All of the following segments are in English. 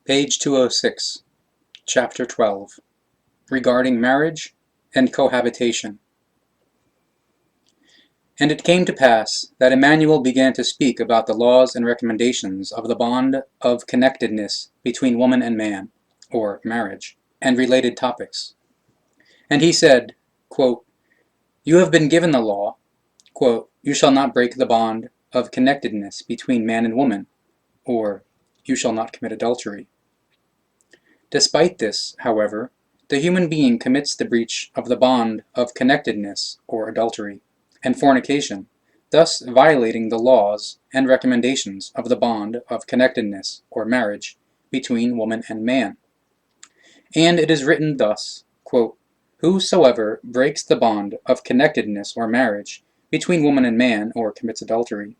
Page 206, Chapter 12, regarding marriage and cohabitation. And it came to pass that Emmanuel began to speak about the laws and recommendations of the bond of connectedness between woman and man, or marriage, and related topics. And he said, quote, "You have been given the law, quote, you shall not break the bond of connectedness between man and woman, or you shall not commit adultery. Despite this, however, the human being commits the breach of the bond of connectedness, or adultery, and fornication, thus violating the laws and recommendations of the bond of connectedness, or marriage, between woman and man. And it is written thus, quote, whosoever breaks the bond of connectedness or marriage between woman and man, or commits adultery,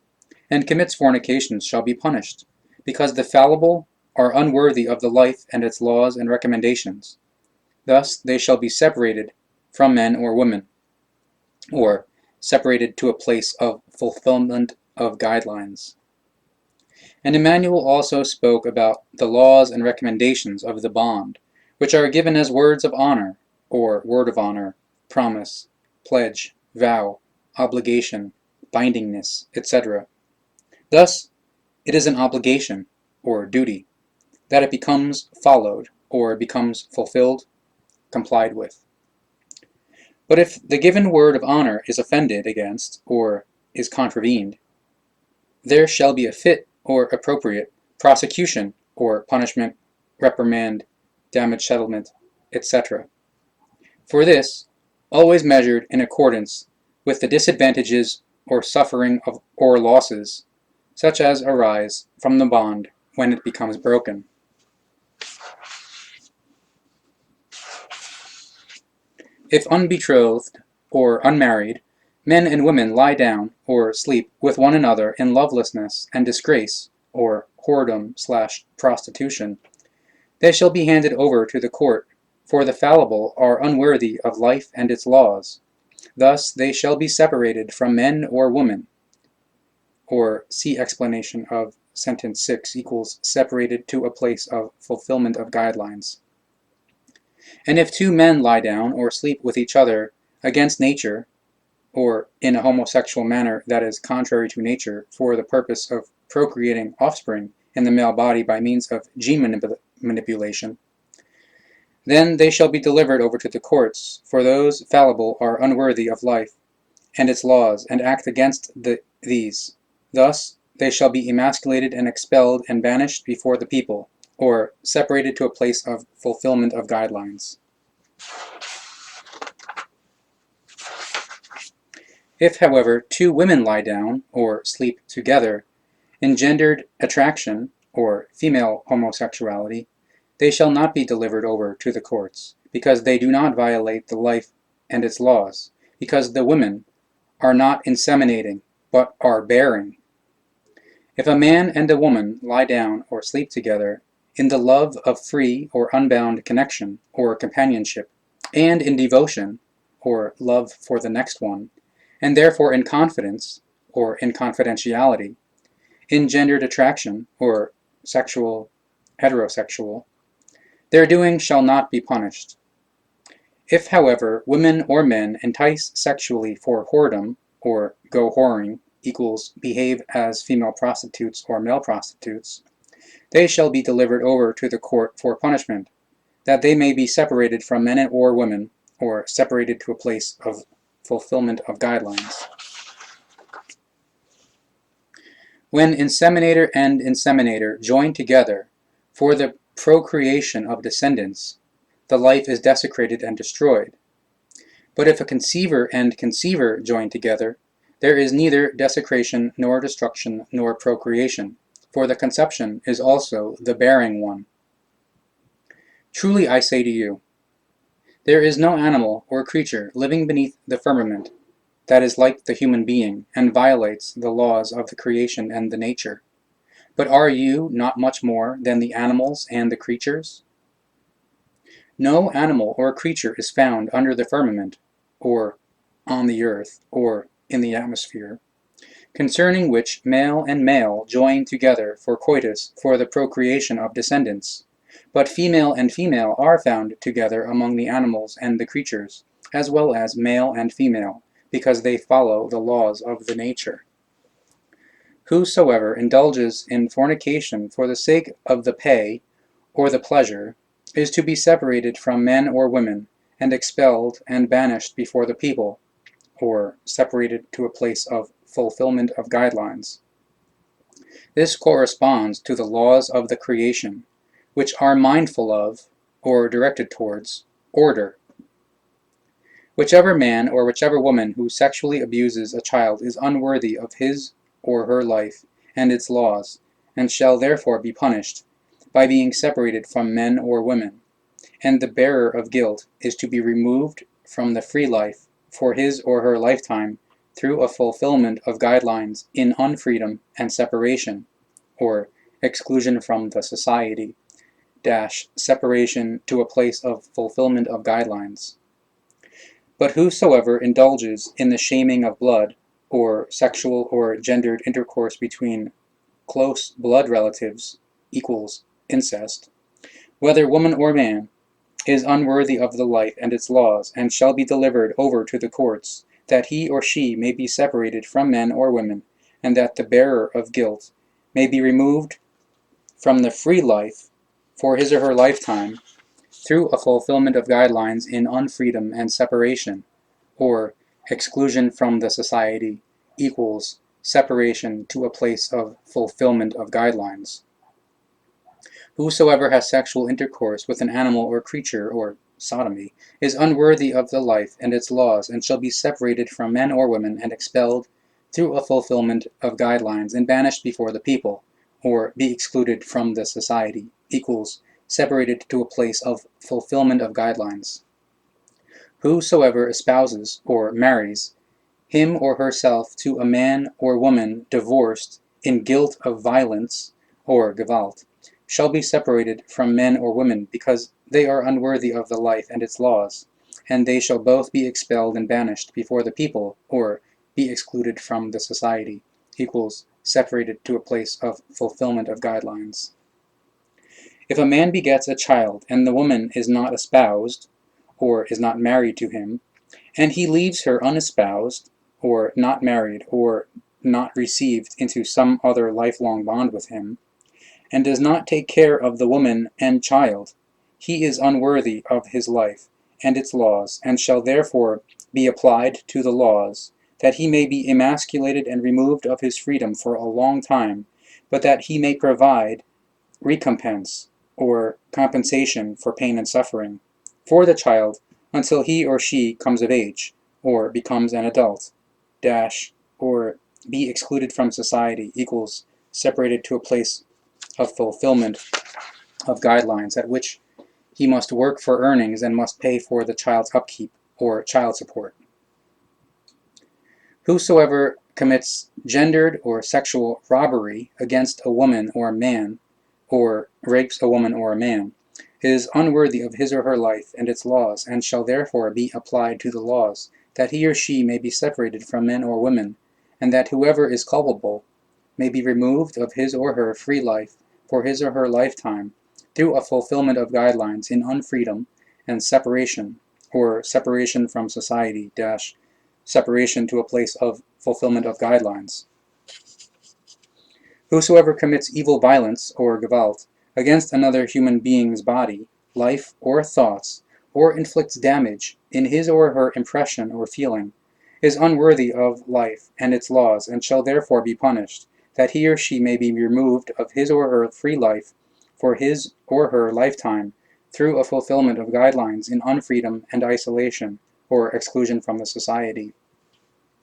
and commits fornication shall be punished, because the fallible are unworthy of the life and its laws and recommendations. Thus they shall be separated from men or women, or separated to a place of fulfillment of guidelines." And Emmanuel also spoke about the laws and recommendations of the bond, which are given as words of honor, or word of honor, promise, pledge, vow, obligation, bindingness, etc. Thus, it is an obligation, or duty, that it becomes followed, or becomes fulfilled, complied with. But if the given word of honor is offended against, or is contravened, there shall be a fit or appropriate prosecution, or punishment, reprimand, damage settlement, etc. For this, always measured in accordance with the disadvantages or suffering of or losses, such as arise from the bond when it becomes broken. If unbetrothed or unmarried, men and women lie down or sleep with one another in lovelessness and disgrace, or whoredom/prostitution, they shall be handed over to the court, for the fallible are unworthy of life and its laws. Thus they shall be separated from men or women, or see explanation of sentence 6 equals separated to a place of fulfillment of guidelines. And if two men lie down or sleep with each other against nature, or in a homosexual manner that is contrary to nature, for the purpose of procreating offspring in the male body by means of gene manipulation, then they shall be delivered over to the courts, for those fallible are unworthy of life and its laws, and act against these. Thus they shall be emasculated and expelled and banished before the people, or separated to a place of fulfillment of guidelines. If, however, two women lie down or sleep together, engendered attraction, or female homosexuality, they shall not be delivered over to the courts, because they do not violate the life and its laws, because the women are not inseminating, but are bearing. If a man and a woman lie down or sleep together, in the love of free or unbound connection, or companionship, and in devotion, or love for the next one, and therefore in confidence, or in confidentiality, engendered attraction, or heterosexual, their doing shall not be punished. If, however, women or men entice sexually for whoredom, or go whoring, equals behave as female prostitutes or male prostitutes, they shall be delivered over to the court for punishment, that they may be separated from men or women, or separated to a place of fulfillment of guidelines. When inseminator and inseminator join together for the procreation of descendants, the life is desecrated and destroyed. But if a conceiver and conceiver join together, there is neither desecration nor destruction nor procreation, for the conception is also the bearing one. Truly I say to you, there is no animal or creature living beneath the firmament that is like the human being, and violates the laws of the creation and the nature. But are you not much more than the animals and the creatures? No animal or creature is found under the firmament, or on the earth, or in the atmosphere, concerning which male and male join together for coitus for the procreation of descendants, But female and female are found together among the animals and the creatures, as well as male and female, because they follow the laws of the nature. Whosoever indulges in fornication for the sake of the pay or the pleasure is to be separated from men or women, and expelled and banished before the people, or separated to a place of fulfillment of guidelines. This corresponds to the laws of the creation, which are mindful of, or directed towards, order. Whichever man or whichever woman who sexually abuses a child is unworthy of his or her life and its laws, and shall therefore be punished by being separated from men or women, and the bearer of guilt is to be removed from the free life for his or her lifetime through a fulfillment of guidelines in unfreedom and separation, or exclusion from the society, separation to a place of fulfillment of guidelines. But whosoever indulges in the shaming of blood, or sexual or gendered intercourse between close blood relatives equals incest, whether woman or man, is unworthy of the life and its laws, and shall be delivered over to the courts, that he or she may be separated from men or women, and that the bearer of guilt may be removed from the free life for his or her lifetime through a fulfillment of guidelines in unfreedom and separation, or exclusion from the society equals separation to a place of fulfillment of guidelines. Whosoever has sexual intercourse with an animal or creature, or sodomy, is unworthy of the life and its laws, and shall be separated from men or women, and expelled through a fulfillment of guidelines, and banished before the people, or be excluded from the society equals separated to a place of fulfillment of guidelines. Whosoever espouses or marries him or herself to a man or woman divorced in guilt of violence, or gewalt, shall be separated from men or women, because they are unworthy of the life and its laws, and they shall both be expelled and banished before the people, or be excluded from the society equals separated to a place of fulfillment of guidelines. If a man begets a child, and the woman is not espoused, or is not married to him, and he leaves her unespoused, or not married, or not received into some other lifelong bond with him, and does not take care of the woman and child, he is unworthy of his life and its laws, and shall therefore be applied to the laws, that he may be emasculated and removed of his freedom for a long time, but that he may provide recompense or compensation for pain and suffering for the child until he or she comes of age, or becomes an adult, or be excluded from society equals separated to a place of fulfillment of guidelines at which he must work for earnings and must pay for the child's upkeep or child support. Whosoever commits gendered or sexual robbery against a woman or a man, or rapes a woman or a man, is unworthy of his or her life and its laws, and shall therefore be applied to the laws, that he or she may be separated from men or women, and that whoever is culpable may be removed of his or her free life for his or her lifetime through a fulfillment of guidelines in unfreedom and separation, or separation from society, separation to a place of fulfillment of guidelines. Whosoever commits evil violence, or gewalt, against another human being's body, life, or thoughts, or inflicts damage in his or her impression or feeling, is unworthy of life and its laws, and shall therefore be punished, that he or she may be removed of his or her free life for his or her lifetime through a fulfillment of guidelines in unfreedom and isolation, or exclusion from the society.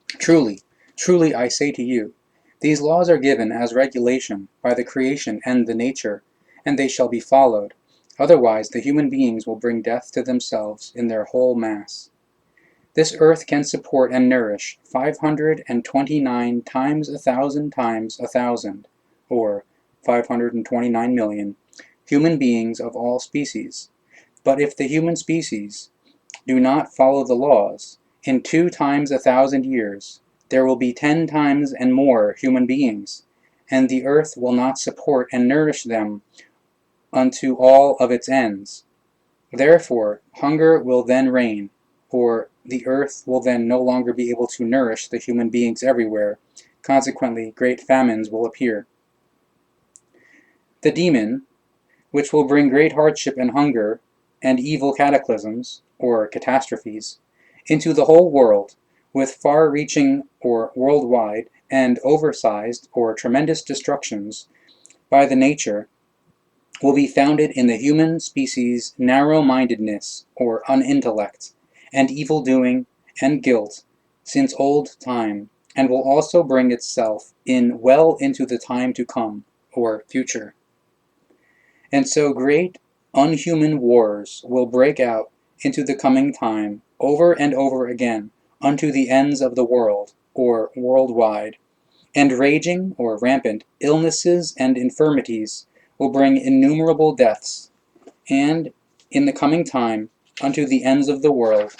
Truly, truly I say to you, these laws are given as regulation by the creation and the nature, and they shall be followed. Otherwise the human beings will bring death to themselves in their whole mass. This earth can support and nourish 529 times 1,000 times 1,000, or 529 million, human beings of all species. But if the human species do not follow the laws, in 2 times 1,000 years there will be 10 times and more human beings, and the earth will not support and nourish them unto all of its ends. Therefore, hunger will then reign, or the earth will then no longer be able to nourish the human beings everywhere. Consequently, great famines will appear. The demon, which will bring great hardship and hunger and evil cataclysms, or catastrophes, into the whole world, with far-reaching or worldwide and oversized or tremendous destructions by the nature, will be founded in the human species' narrow-mindedness or unintellect, and evil-doing and guilt since old time, and will also bring itself in well into the time to come, or future. And so great unhuman wars will break out into the coming time over and over again unto the ends of the world, or worldwide, and raging or rampant illnesses and infirmities will bring innumerable deaths, and in the coming time unto the ends of the world,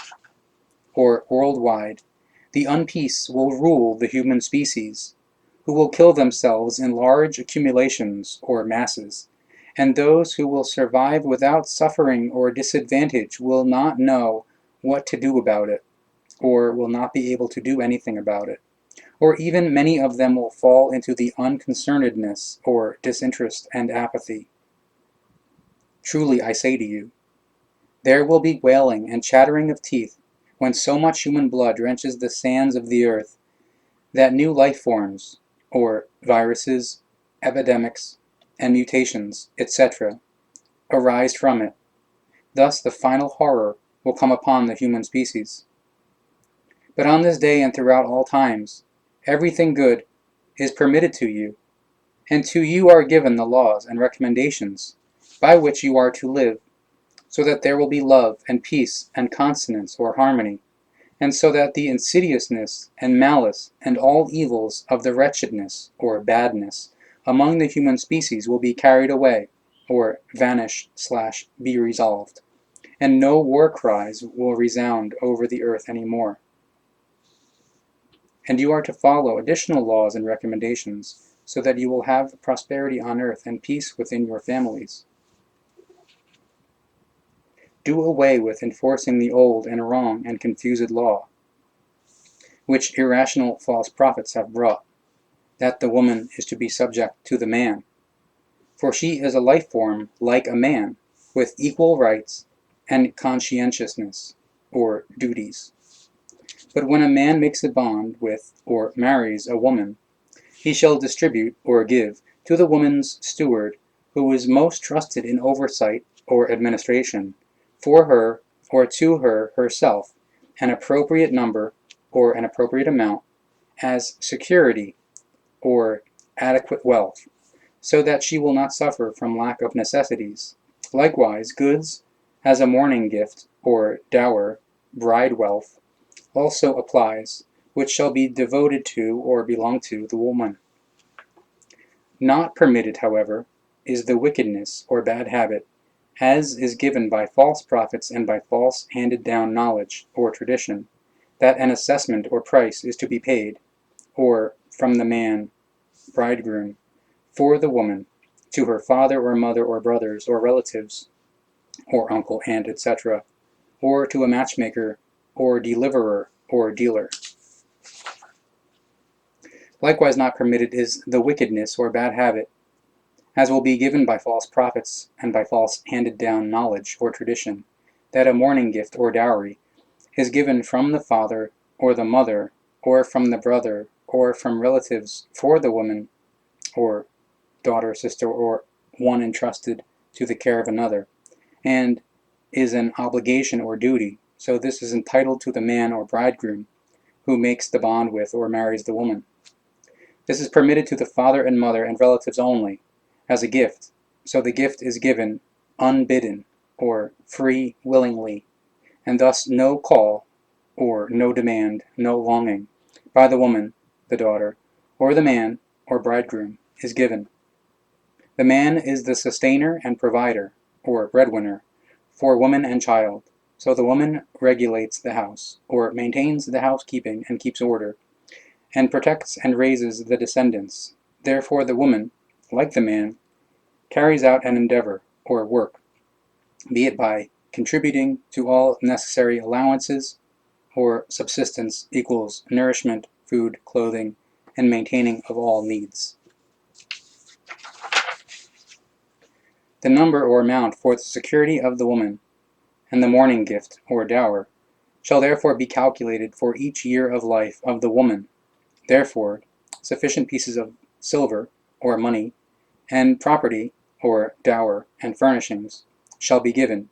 or worldwide, the unpeace will rule the human species, who will kill themselves in large accumulations or masses, and those who will survive without suffering or disadvantage will not know what to do about it, or will not be able to do anything about it, or even many of them will fall into the unconcernedness or disinterest and apathy. Truly I say to you, there will be wailing and chattering of teeth when so much human blood drenches the sands of the earth that new life forms, or viruses, epidemics, and mutations, etc., arise from it. Thus the final horror will come upon the human species. But on this day and throughout all times, everything good is permitted to you, and to you are given the laws and recommendations by which you are to live, so that there will be love and peace and consonance or harmony, and so that the insidiousness and malice and all evils of the wretchedness or badness among the human species will be carried away, or vanish/be resolved, and no war cries will resound over the earth any more. And you are to follow additional laws and recommendations, so that you will have prosperity on earth and peace within your families. Do away with enforcing the old and wrong and confused law, which irrational false prophets have brought, that the woman is to be subject to the man. For she is a life form like a man, with equal rights and conscientiousness, or duties. But when a man makes a bond with, or marries a woman, he shall distribute, or give, to the woman's steward, who is most trusted in oversight or administration, for her, or to her herself, an appropriate number, or an appropriate amount, as security, or adequate wealth, so that she will not suffer from lack of necessities. Likewise, goods, as a mourning gift, or dower, bride wealth, also applies, which shall be devoted to or belong to the woman. Not permitted, however, is the wickedness or bad habit, as is given by false prophets and by false handed-down knowledge or tradition, that an assessment or price is to be paid, or from the man, bridegroom, for the woman, to her father or mother or brothers or relatives, or uncle, aunt, etc., or to a matchmaker, or deliverer, or dealer. Likewise not permitted is the wickedness or bad habit, as will be given by false prophets and by false handed-down knowledge or tradition, that a mourning gift or dowry is given from the father or the mother, or from the brother, or from relatives for the woman, or daughter, sister, or one entrusted to the care of another, and is an obligation or duty, so this is entitled to the man or bridegroom, who makes the bond with or marries the woman. This is permitted to the father and mother and relatives only, as a gift, so the gift is given unbidden, or free willingly, and thus no call, or no demand, no longing, by the woman, the daughter, or the man, or bridegroom, is given. The man is the sustainer and provider, or breadwinner, for woman and child, so the woman regulates the house, or maintains the housekeeping and keeps order, and protects and raises the descendants. Therefore the woman, like the man, carries out an endeavor, or work, be it by contributing to all necessary allowances, or subsistence equals nourishment, food, clothing, and maintaining of all needs. The number or amount for the security of the woman, and the mourning gift, or dower, shall therefore be calculated for each year of life of the woman. Therefore, sufficient pieces of silver, or money, and property, or dower, and furnishings, shall be given.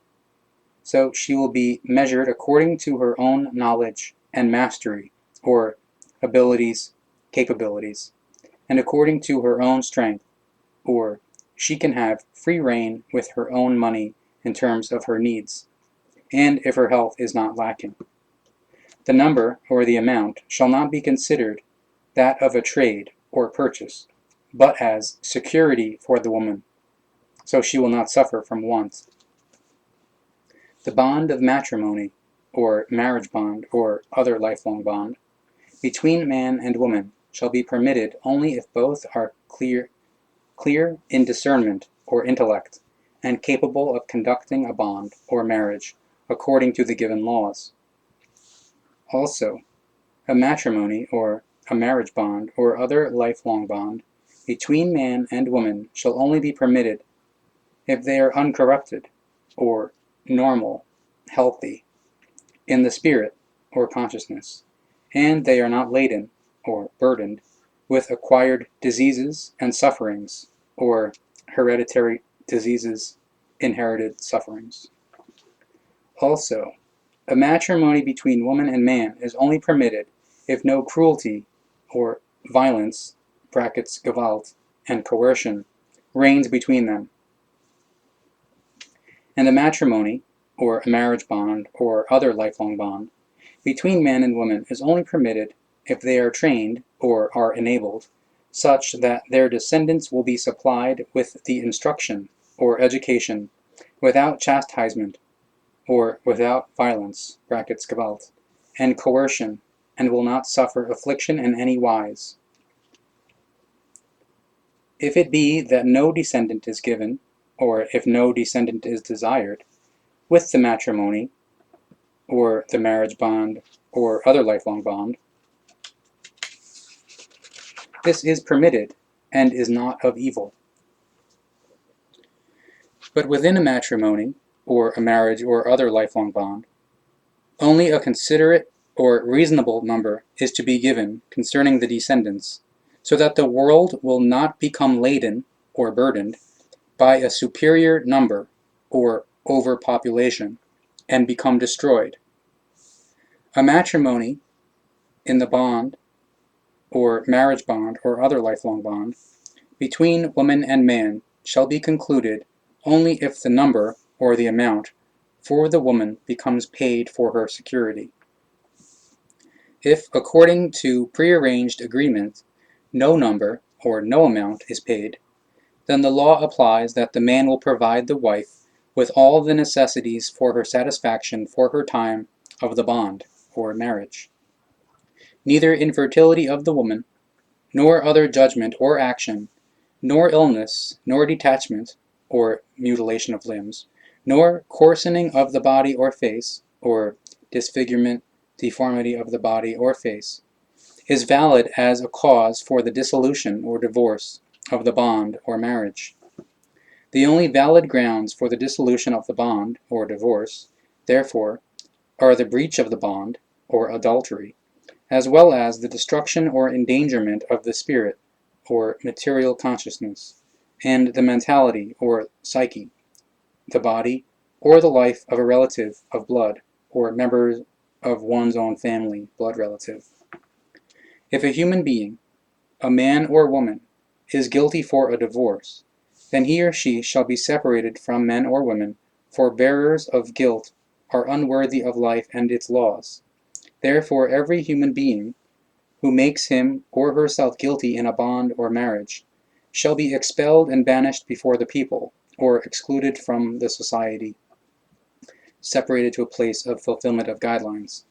So she will be measured according to her own knowledge and mastery, or abilities, capabilities, and according to her own strength, or she can have free rein with her own money in terms of her needs, and if her health is not lacking. The number, or the amount, shall not be considered that of a trade or purchase, but as security for the woman, so she will not suffer from want. The bond of matrimony, or marriage bond, or other lifelong bond, between man and woman shall be permitted only if both are clear in discernment or intellect, and capable of conducting a bond or marriage according to the given laws. Also, a matrimony or a marriage bond or other lifelong bond between man and woman shall only be permitted if they are uncorrupted, or normal, healthy, in the spirit or consciousness, and they are not laden, or burdened, with acquired diseases and sufferings, or hereditary diseases, inherited sufferings. Also, a matrimony between woman and man is only permitted if no cruelty or violence (Gewalt) and coercion reigns between them. And a matrimony, or a marriage bond, or other lifelong bond, between man and woman is only permitted if they are trained, or are enabled, such that their descendants will be supplied with the instruction, or education, without chastisement, or without violence (Gewalt) and coercion, and will not suffer affliction in any wise. If it be that no descendant is given, or if no descendant is desired, with the matrimony, or the marriage bond, or other lifelong bond, this is permitted, and is not of evil. But within a matrimony, or a marriage or other lifelong bond, only a considerate or reasonable number is to be given concerning the descendants, so that the world will not become laden, or burdened, by a superior number, or overpopulation, and become destroyed. A matrimony in the bond, or marriage bond, or other lifelong bond, between woman and man shall be concluded only if the number, or the amount, for the woman becomes paid for her security. If, according to prearranged agreement, no number, or no amount, is paid, then the law applies that the man will provide the wife with all the necessities for her satisfaction for her time of the bond, or marriage. Neither infertility of the woman, nor other judgment or action, nor illness, nor detachment, or mutilation of limbs, nor coarsening of the body or face, or disfigurement, deformity of the body or face, is valid as a cause for the dissolution or divorce of the bond or marriage. The only valid grounds for the dissolution of the bond, or divorce, therefore, are the breach of the bond, or adultery, as well as the destruction or endangerment of the spirit, or material consciousness, and the mentality, or psyche, the body, or the life of a relative of blood, or members of one's own family, blood relative. If a human being, a man or woman, is guilty for a divorce, then he or she shall be separated from men or women, for bearers of guilt are unworthy of life and its laws. Therefore every human being who makes him or herself guilty in a bond or marriage shall be expelled and banished before the people, or excluded from the society, separated to a place of fulfillment of guidelines.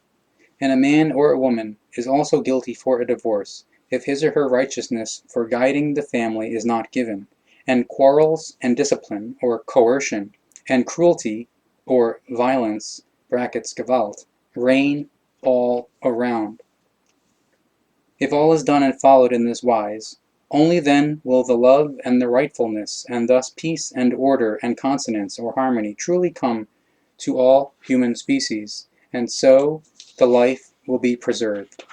And a man or a woman is also guilty for a divorce if his or her righteousness for guiding the family is not given, and quarrels and discipline, or coercion, and cruelty, or violence, (Gewalt), reign all around. If all is done and followed in this wise, only then will the love and the rightfulness, and thus peace and order and consonance or harmony truly come to all human species, and so the life will be preserved.